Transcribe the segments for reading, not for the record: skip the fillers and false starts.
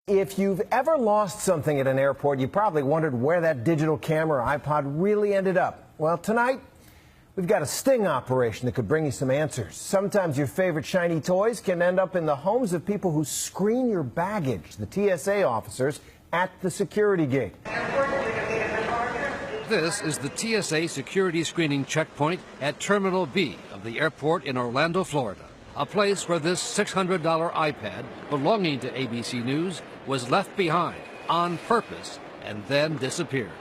If you've ever lost something at an airport, you probably wondered where that digital camera or iPod really ended up. Well, tonight, we've got a sting operation that could bring you some answers. Sometimes your favorite shiny toys can end up in the homes of people who screen your baggage, the TSA officers at the security gate. This is the TSA security screening checkpoint at Terminal B of the airport in Orlando, Florida. A place where this $600 iPad belonging to ABC News was left behind on purpose and then disappeared.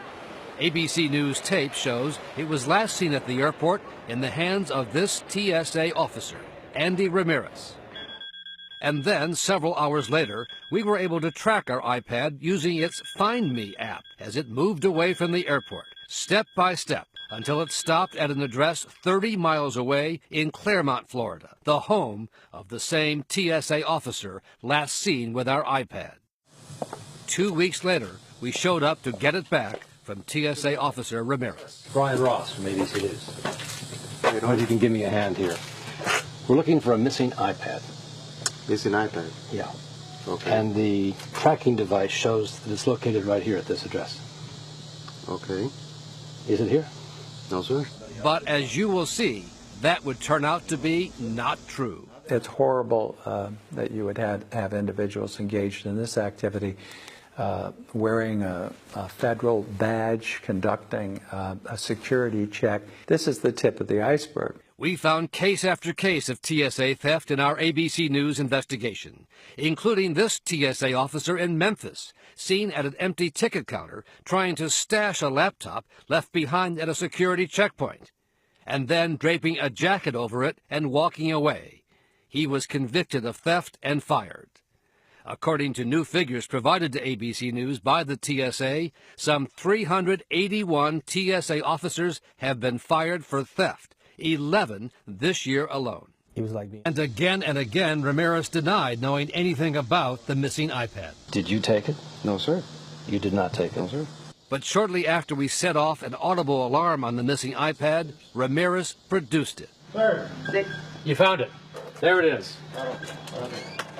ABC News tape shows it was last seen at the airport in the hands of this TSA officer, Andy Ramirez. And then, several hours later, we were able to track our iPad using its Find Me app as it moved away from the airport, step by step, until it stopped at an address 30 miles away in Clermont, Florida, the home of the same TSA officer last seen with our iPad. 2 weeks later, we showed up to get it back from TSA officer Ramirez. Brian Ross from ABC News. I don't know if you can give me a hand here. We're looking for a missing iPad. Missing iPad? Yeah. Okay. And the tracking device shows that it's located right here at this address. Okay. Is it here? No, sir. But as you will see, that would turn out to be not true. It's horrible that you would have individuals engaged in this activity, wearing a federal badge, conducting a security check. This is the tip of the iceberg. We found case after case of TSA theft in our ABC News investigation, including this TSA officer in Memphis, seen at an empty ticket counter trying to stash a laptop left behind at a security checkpoint, and then draping a jacket over it and walking away. He was convicted of theft and fired. According to new figures provided to ABC News by the TSA, some 381 TSA officers have been fired for theft, 11 this year alone. He was like And again, Ramirez denied knowing anything about the missing iPad. Did you take it? No, sir. You did not take it? No, sir. But shortly after we set off an audible alarm on the missing iPad, Ramirez produced it. Sir. You found it. There it is.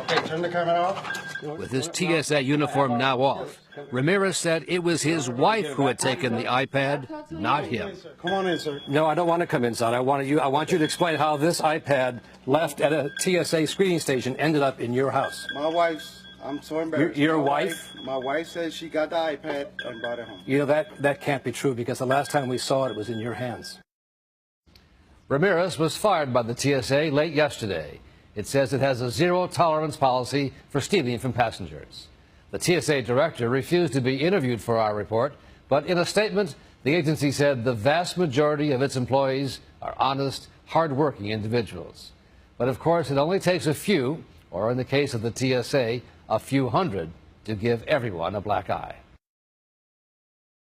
Okay, turn the camera off. With his TSA uniform now off, Ramirez said it was his wife who had taken the iPad, not him. Come on in, sir. No, I don't want to come inside. I want you to explain how this iPad left at a TSA screening station ended up in your house. My wife's, I'm so embarrassed. Your wife? My wife said she got the iPad and brought it home. You know, that can't be true because the last time we saw it, it was in your hands. Ramirez was fired by the TSA late yesterday. It says it has a zero-tolerance policy for stealing from passengers. The TSA director refused to be interviewed for our report, but in a statement, the agency said the vast majority of its employees are honest, hard-working individuals. But of course, it only takes a few, or in the case of the TSA, a few hundred, to give everyone a black eye.